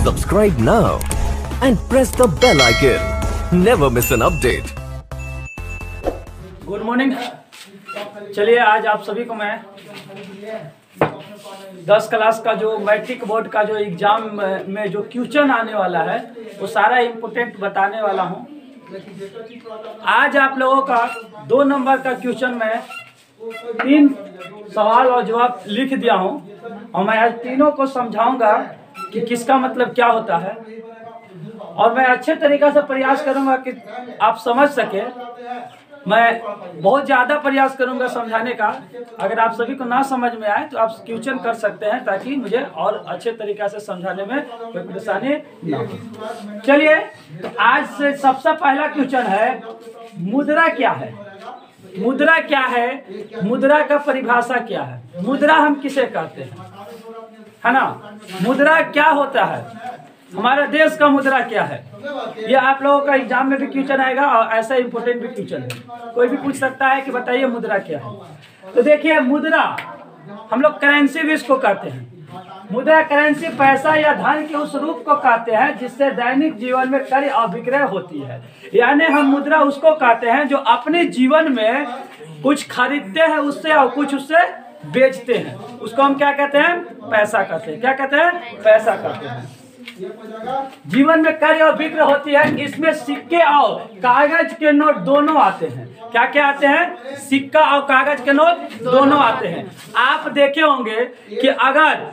Subscribe now and press the bell icon. Never miss an update. Good morning. चलिए आज आप सभी को मैं 10 क्लास का जो मैट्रिक बोर्ड का जो एग्ज़ाम में जो क्वेश्चन आने वाला है वो सारा इम्पोर्टेंट बताने वाला हूँ। आज आप लोगों का 2 नंबर का क्वेश्चन मैं 3 सवाल और जवाब लिख दिया हूँ और मैं आज तीनों को समझाऊंगा कि किसका मतलब क्या होता है और मैं अच्छे तरीक़े से प्रयास करूंगा कि आप समझ सके। मैं बहुत ज़्यादा प्रयास करूंगा समझाने का। अगर आप सभी को ना समझ में आए तो आप क्वेश्चन कर सकते हैं ताकि मुझे और अच्छे तरीक़े से समझाने में कोई परेशानी ना हो। चलिए तो आज से सबसे पहला क्वेश्चन है, मुद्रा क्या है? मुद्रा क्या है? मुद्रा का परिभाषा क्या है? मुद्रा हम किसे कहते हैं, है ना? मुद्रा क्या होता है? हमारे देश का मुद्रा क्या है? ये आप लोगों का एग्जाम में भी क्वेश्चन आएगा और ऐसा इंपॉर्टेंट भी क्वेश्चन है। कोई भी पूछ सकता है कि बताइए मुद्रा क्या है। तो देखिए, मुद्रा हम लोग करेंसी भी इसको कहते हैं। मुद्रा करेंसी पैसा या धन के उस रूप को कहते हैं जिससे दैनिक जीवन में क्रय और विक्रय होती है। यानी हम मुद्रा उसको कहते हैं जो अपने जीवन में कुछ खरीदते हैं उससे और कुछ उससे बेचते हैं, उसको हम क्या कहते हैं? पैसा कहते हैं। क्या कहते हैं? पैसा कहते हैं। जीवन में क्रय और बिक्र होती है। इसमें सिक्के और कागज के नोट दोनों आते हैं। क्या क्या आते हैं? सिक्का और कागज के नोट दोनों आते हैं। आप देखे होंगे कि अगर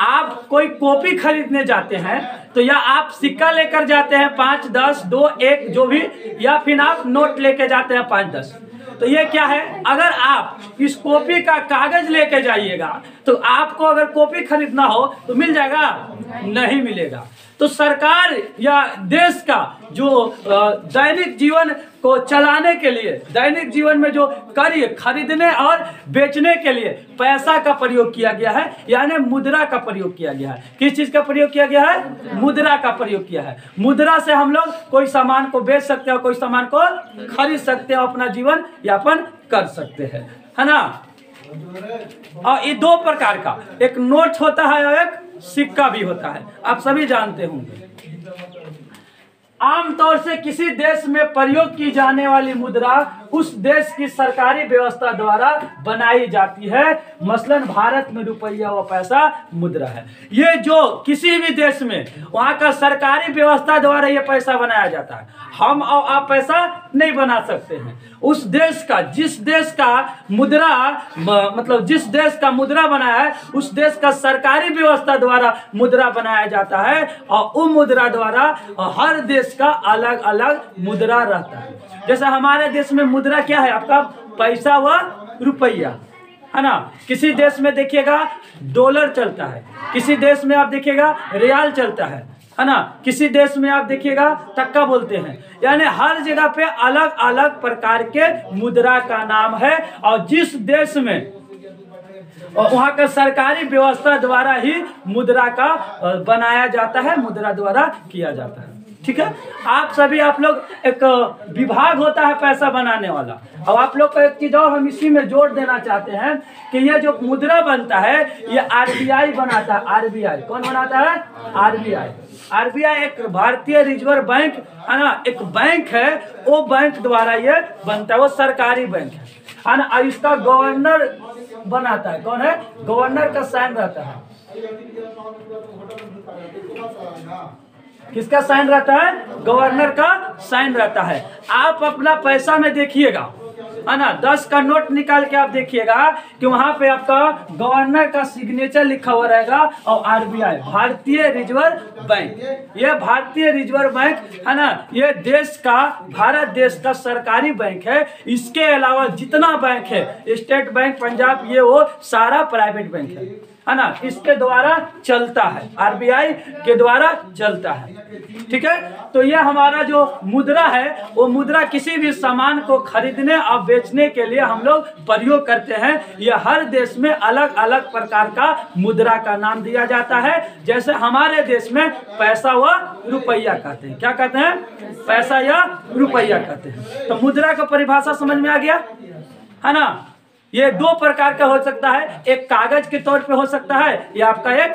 आप कोई कॉपी खरीदने जाते हैं तो या आप सिक्का लेकर जाते हैं 5, 10, 2, 1 जो भी, या फिर आप नोट लेके जाते हैं 5, 10। तो ये क्या है? अगर आप इस कॉपी का कागज लेके जाइएगा तो आपको अगर कॉपी खरीदना हो तो मिल जाएगा? नहीं मिलेगा। तो सरकार या देश का जो दैनिक जीवन को चलाने के लिए, दैनिक जीवन में जो कार्य खरीदने और बेचने के लिए पैसा का प्रयोग किया गया है, यानी मुद्रा का प्रयोग किया गया है। किस चीज का प्रयोग किया गया है? मुद्रा का प्रयोग किया है। मुद्रा से हम लोग कोई सामान को बेच सकते हैं, कोई सामान को खरीद सकते हैं, अपना जीवन यापन कर सकते हैं, है ना? और ये 2 प्रकार का, एक नोट होता है और एक सिक्का भी होता है, आप सभी जानते होंगे। आमतौर से किसी देश में प्रयोग की जाने वाली मुद्रा उस देश की सरकारी व्यवस्था द्वारा बनाई जाती है। मसलन भारत में रुपया व पैसा मुद्रा है। ये जो किसी भी देश में वहाँ का सरकारी व्यवस्था द्वारा ये पैसा बनाया जाता है। हम और आप पैसा नहीं बना सकते हैं। उस देश का, जिस देश का मुद्रा मतलब जिस देश का मुद्रा बनाया है उस देश का सरकारी व्यवस्था द्वारा मुद्रा बनाया जाता है और उस मुद्रा द्वारा हर देश का अलग अलग मुद्रा रहता है। जैसे हमारे देश में मुद्रा क्या है? आपका पैसा व रुपया, है ना? किसी देश में देखिएगा डॉलर चलता है, किसी देश में आप देखिएगा रियाल चलता है ना? किसी देश में आप देखिएगा टक्का बोलते हैं। यानी हर जगह पे अलग अलग प्रकार के मुद्रा का नाम है और जिस देश में वहाँ का सरकारी व्यवस्था द्वारा ही मुद्रा का बनाया जाता है, मुद्रा द्वारा किया जाता है। ठीक है? आप लोग एक विभाग होता है पैसा बनाने वाला। अब आप लोग को एक चीज और हम इसी में जोड़ देना चाहते हैं कि ये जो मुद्रा बनता है ये आरबीआई बनाता है। आरबीआई कौन बनाता है? आरबीआई। आरबीआई एक भारतीय रिजर्व बैंक, है ना? एक बैंक है, वो बैंक द्वारा ये बनता है, वो सरकारी बैंक है ना? और इसका गवर्नर बनाता है। कौन है? गवर्नर का साइन रहता है। किसका साइन रहता है? गवर्नर का साइन रहता है। आप अपना पैसा में देखिएगा, है ना? 10 का नोट निकाल के आप देखिएगा कि वहां पे आपका गवर्नर का सिग्नेचर लिखा हुआ रहेगा और आरबीआई, भारतीय रिजर्व बैंक। ये भारतीय रिजर्व बैंक, है ना? ये देश का, भारत देश का सरकारी बैंक है। इसके अलावा जितना बैंक है, स्टेट बैंक, पंजाब, ये वो सारा प्राइवेट बैंक है ना? इसके द्वारा चलता है, आरबीआई के द्वारा चलता है। ठीक है? तो ये हमारा जो मुद्रा है वो मुद्रा किसी भी सामान को खरीदने और बेचने के लिए हम लोग प्रयोग करते हैं। यह हर देश में अलग अलग प्रकार का मुद्रा का नाम दिया जाता है। जैसे हमारे देश में पैसा व रुपया कहते हैं। क्या कहते हैं? पैसा या रुपया कहते हैं। तो मुद्रा का परिभाषा समझ में आ गया, है ना? ये 2 प्रकार का हो सकता है, एक कागज के तौर पे हो सकता है या आपका एक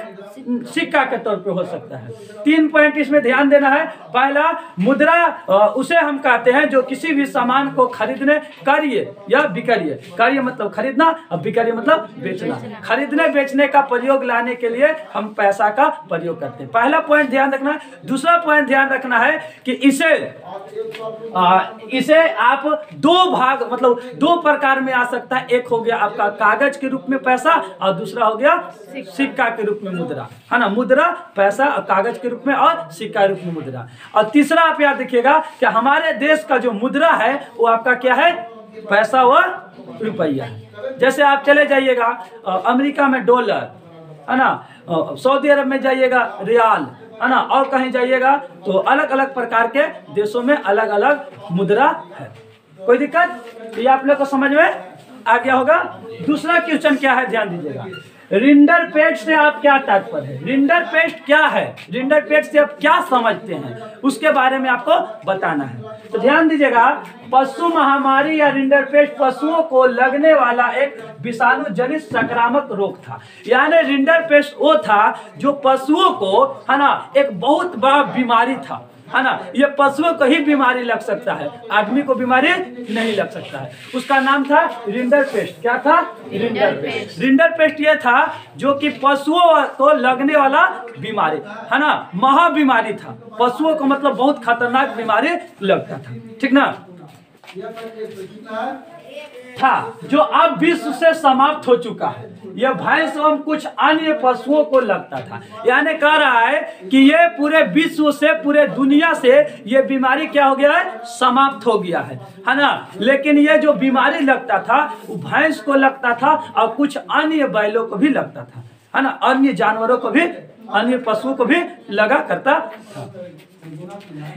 सिक्का के तौर पे हो सकता है। 3 पॉइंट इसमें ध्यान देना है। पहला, मुद्रा उसे हम कहते हैं जो किसी भी सामान को खरीदने, कार्य या विक्रय, कार्य मतलब खरीदना और विक्रय मतलब बेचना, खरीदने बेचने का प्रयोग लाने के लिए हम पैसा का प्रयोग करते हैं। पहला पॉइंट ध्यान रखना है। दूसरा पॉइंट ध्यान रखना है कि इसे आप 2 भाग मतलब 2 प्रकार में आ सकता है। एक हो गया आपका कागज के रूप में पैसा और दूसरा हो गया सिक्का के रूप में मुद्रा, है ना। मुद्रा पैसा और कागज के रूप में और सिक्का के रूप में मुद्रा। और तीसरा आप याद रखिएगा कि हमारे देश का जो मुद्रा है वो आपका क्या है, पैसा व रुपया है। जैसे आप चले जाइएगा अमेरिका में डॉलर, है ना, सऊदी अरब में जाइएगा रियाल, है ना, और कहीं जाइएगा तो अलग अलग प्रकार के देशों में अलग अलग मुद्रा है। कोई दिक्कत? ये आप लोग को समझ में आ गया होगा। दूसरा क्वेश्चन क्या है, ध्यान दीजिएगा। रिंडरपेस्ट से आप क्या तात्पर्य है? रिंडरपेस्ट क्या है? रिंडरपेस्ट से आप क्या समझते हैं उसके बारे में आपको बताना है। तो ध्यान दीजिएगा, पशु महामारी या रिंडरपेस्ट पशुओं को लगने वाला एक विषाणु जनित संक्रामक रोग था। यानी रिंडरपेस्ट वो था जो पशुओं को, है ना, एक बहुत बड़ा बीमारी था, है ना। ये पशुओं को ही बीमारी लग सकता है, आदमी को बीमारी नहीं लग सकता है। उसका नाम था रिंडरपेस्ट। क्या था? रिंडरपेस्ट। रिंडरपेस्ट ये था जो कि पशुओं को लगने वाला बीमारी, है ना, महा बीमारी था। पशुओं को मतलब बहुत खतरनाक बीमारी लगता था, ठीक ना, था, जो अब विश्व से समाप्त हो चुका है। यह भैंस एवं कुछ अन्य पशुओं को लगता था। यानी कह रहा है कि ये पूरे विश्व से, पूरे दुनिया से ये बीमारी क्या हो गया है, समाप्त हो गया है ना। लेकिन ये जो बीमारी लगता था वो भैंस को लगता था और कुछ अन्य बैलों को भी लगता था, है ना, अन्य जानवरों को भी, अन्य पशुओं को भी लगा करता था।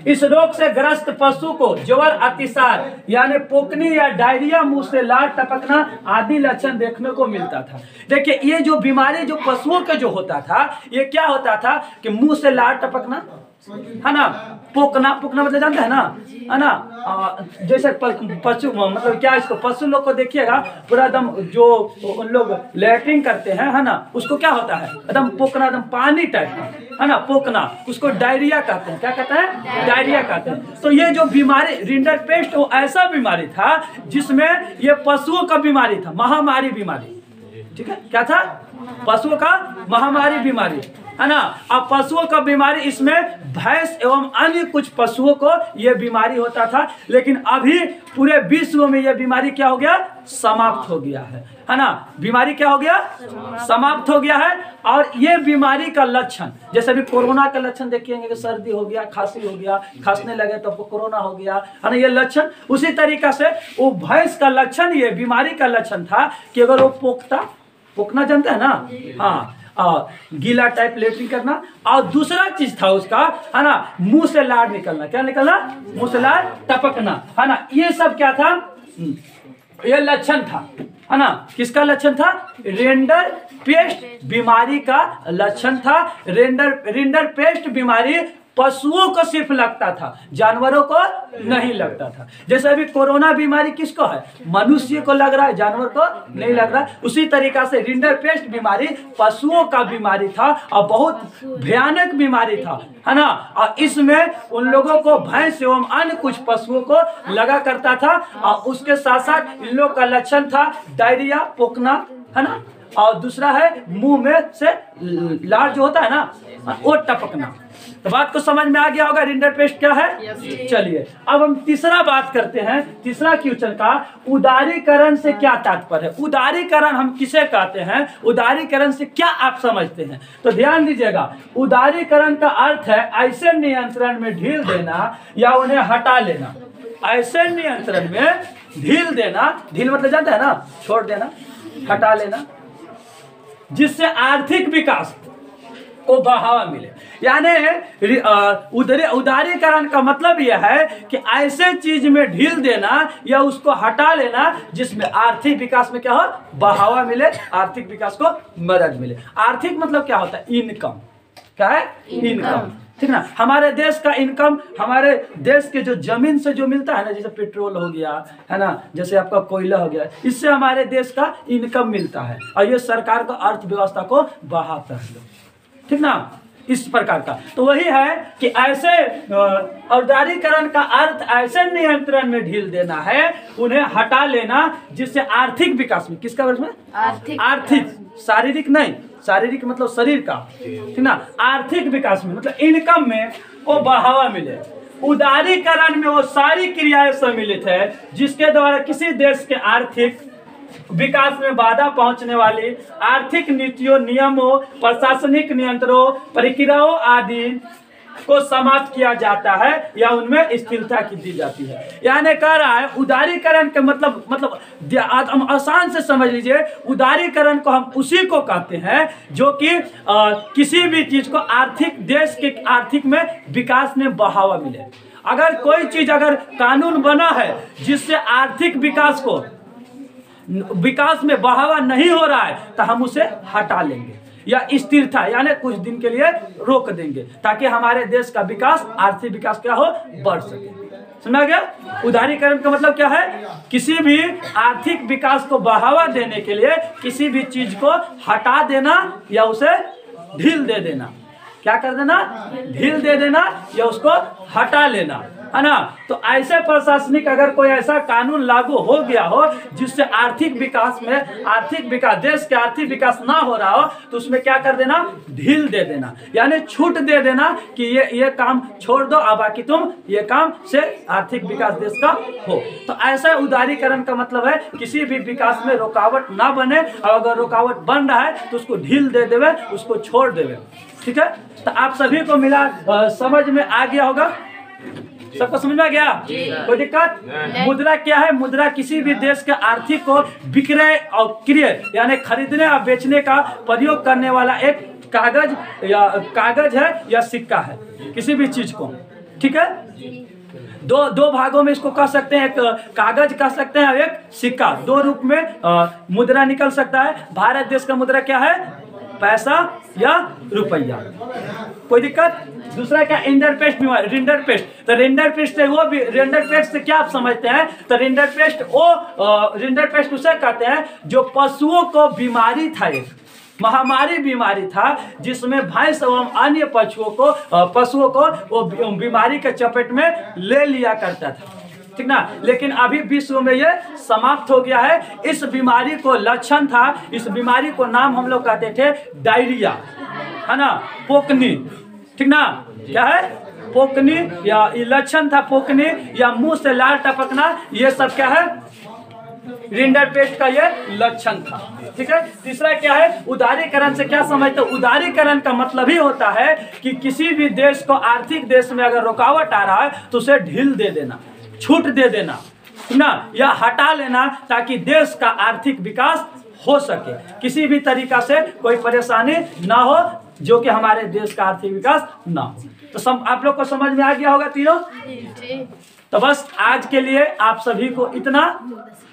इस रोग से ग्रस्त पशु को ज्वर, अतिसार यानी पोकनी या डायरिया, मुंह से लार टपकना आदि लक्षण देखने को मिलता था। देखिए, ये जो बीमारी जो पशुओं के जो होता था, ये क्या होता था कि मुंह से लार टपकना, है ना, पोकना, पोकना मतलब जानते हैं ना, है ना, जैसे पशु मतलब क्या, इसको पशु लोग को देखिएगा पूरा एकदम जो उन लोग लैट्रिन करते हैं, है ना, उसको क्या होता है, एकदम पोकना, एकदम पानी टाइप का, है ना, पोकना, उसको डायरिया कहते हैं। क्या कहते हैं? डायरिया कहते हैं। तो ये जो बीमारी रिंडरपेस्ट वो ऐसा बीमारी था जिसमें ये पशुओं का बीमारी था, महामारी बीमारी, ठीक है। क्या था? पशुओं का महामारी बीमारी, है ना। अब पशुओं का बीमारी, इसमें भैंस एवं अन्य कुछ पशुओं को यह बीमारी होता था। लेकिन अभी पूरे विश्व में यह बीमारी क्या हो गया, समाप्त हो गया है ना। बीमारी क्या हो गया, समाप्त हो गया है। और ये बीमारी का लक्षण, जैसे अभी कोरोना का लक्षण देखिएंगे कि सर्दी हो गया, खांसी हो गया, खांसने लगे तो कोरोना हो गया, है ना, ये लक्षण। उसी तरीका से वो भैंस का लक्षण, ये बीमारी का लक्षण था कि अगर वो पोकना जानते हैं ना, हाँ, गीला टाइप लेटरिन करना। और दूसरा चीज था उसका, है ना, मुंह से लार निकलना। क्या निकलना? मुंह से लार टपकना, है ना। ये सब क्या था, ये लक्षण था, है ना। किसका लक्षण था? रिंडरपेस्ट बीमारी का लक्षण था। रिंडरपेस्ट बीमारी पशुओं को सिर्फ लगता था, जानवरों को नहीं लगता था। जैसे अभी कोरोना बीमारी किसको है, मनुष्य को लग रहा है, जानवर को नहीं लग रहा है। उसी तरीका से रिंडरपेस्ट बीमारी पशुओं का बीमारी था और बहुत भयानक बीमारी था, है ना। और इसमें उन लोगों को, भैंस एवं अन्य कुछ पशुओं को लगा करता था। और उसके साथ साथ इन लोग का लक्षण था डायरिया, पोकना, है ना। और दूसरा है मुंह में से लार जो होता है ना, वो टपकना। तो बात को समझ में आ गया होगा रिंडरपेस्ट क्या है। चलिए अब हम तीसरा बात करते हैं, तीसरा क्वेश्चन का, उदारीकरण से क्या तात्पर्य है। उदारीकरण हम किसे कहते हैं, उदारीकरण से क्या आप समझते हैं। तो ध्यान दीजिएगा, उदारीकरण का अर्थ है ऐसे नियंत्रण में ढील देना या उन्हें हटा लेना। ऐसे नियंत्रण में ढील देना, ढील मतलब जानते हैं ना, छोड़ देना, हटा लेना, जिससे आर्थिक विकास को बढ़ावा मिले। यानी उदारीकरण का मतलब यह है कि ऐसे चीज में ढील देना या उसको हटा लेना जिसमें आर्थिक विकास में क्या हो, बढ़ावा मिले, आर्थिक विकास को मदद मिले। आर्थिक मतलब क्या होता है, इनकम। क्या है? इनकम, ठीक ना। हमारे देश का इनकम, हमारे देश के जो जमीन से जो मिलता है ना, जैसे पेट्रोल हो गया, है ना, जैसे आपका कोयला हो गया, इससे हमारे देश का इनकम मिलता है और ये सरकार का अर्थव्यवस्था को बढ़ाता है। ठीक ना, इस प्रकार का। तो वही है कि ऐसे औदारीकरण का अर्थ ऐसे नियंत्रण में ढील देना है, उन्हें हटा लेना, जिससे आर्थिक विकास में, किसका वर्ष में आर्थिक, शारीरिक नहीं, शारीरिक मतलब शरीर का, ठीक ना, आर्थिक विकास में मतलब इनकम में वो बढ़ावा मिले। उदारीकरण में वो सारी क्रियाएं सम्मिलित है जिसके द्वारा किसी देश के आर्थिक विकास में बाधा पहुंचने वाली आर्थिक नीतियों, नियमों, प्रशासनिक नियंत्रणों, प्रक्रियाओं आदि को समाप्त किया जाता है या उनमें स्थिरता की दी जाती है। यानी कह रहा है उदारीकरण के मतलब हम आसान से समझ लीजिए, उदारीकरण को हम उसी को कहते हैं जो कि किसी भी चीज को आर्थिक, देश के आर्थिक में विकास में बढ़ावा मिले। अगर कोई चीज, अगर कानून बना है जिससे आर्थिक विकास में बढ़ावा नहीं हो रहा है तो हम उसे हटा लेंगे या स्थिरता यानी कुछ दिन के लिए रोक देंगे, ताकि हमारे देश का विकास, आर्थिक विकास क्या हो, बढ़ सके। समझा गया? उदारीकरण का मतलब क्या है? किसी भी आर्थिक विकास को बढ़ावा देने के लिए किसी भी चीज को हटा देना या उसे ढील दे देना। क्या कर देना? ढील दे देना या उसको हटा लेना, है ना। तो ऐसे प्रशासनिक अगर कोई ऐसा कानून लागू हो गया हो जिससे आर्थिक विकास में, देश के आर्थिक विकास ना हो रहा हो, तो उसमें क्या कर देना? ढील दे देना, यानी छूट दे देना कि ये काम छोड़ दो, अब बाकी तुम ये काम से आर्थिक विकास देश का हो। तो ऐसा उदारीकरण का मतलब है किसी भी विकास में रुकावट ना बने, और अगर रुकावट बन रहा है तो उसको ढील दे देवे, उसको छोड़ देवे। ठीक है, तो आप सभी को मिला, समझ में आ गया होगा? सबको समझ में आ गया? कोई दिक्कत? मुद्रा क्या है? मुद्रा किसी भी देश के आर्थिक को विक्रय और क्रय यानी खरीदने और बेचने का प्रयोग करने वाला एक कागज है या सिक्का है, किसी भी चीज को। ठीक है, दो भागों में इसको कह सकते हैं, एक कागज कह सकते हैं और एक सिक्का। दो रूप में मुद्रा निकल सकता है। भारत देश का मुद्रा क्या है? पैसा या रुपया। कोई दिक्कत? दूसरा क्या? इंटरपेस्ट, रिंडर पेस्ट। तो रिंडर पेस्ट से वो भी, रिंडर पेस्ट से क्या आप समझते हैं? तो रिंडर पेस्ट उसे कहते हैं जो पशुओं को बीमारी था, एक महामारी बीमारी था जिसमें भैंस एवं अन्य पशुओं को वो बीमारी के चपेट में ले लिया करता था। ठीक ना, लेकिन अभी विश्व में ये समाप्त हो गया है। इस बीमारी को लक्षण था, इस बीमारी को नाम हम लोग कहते थे डायरिया, है ना, पोकनी। ठीक ना, क्या है? पोकनी, या लक्षण था पोकनी या मुंह से लाल टपकना, ये सब क्या है? रिंडर पेस्ट का ये लक्षण था। ठीक है, तीसरा क्या है? उदारीकरण से क्या समझते हो? उदारीकरण का मतलब ही होता है कि किसी भी देश को, आर्थिक देश में अगर रुकावट आ रहा है तो उसे ढील दे देना, छूट दे देना ना, या हटा लेना, ताकि देश का आर्थिक विकास हो सके, किसी भी तरीका से कोई परेशानी ना हो, जो कि हमारे देश का आर्थिक विकास ना हो। तो आप लोग को समझ में आ गया होगा तीनों? तो बस आज के लिए आप सभी को इतना,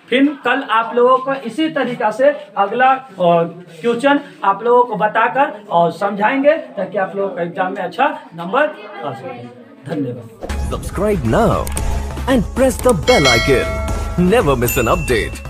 फिर कल आप लोगों को इसी तरीका से अगला क्वेश्चन आप लोगों को बताकर और समझाएंगे, ताकि आप लोगों का एग्जाम में अच्छा नंबर आ सके। धन्यवाद। Subscribe now and press the bell icon. Never miss an update.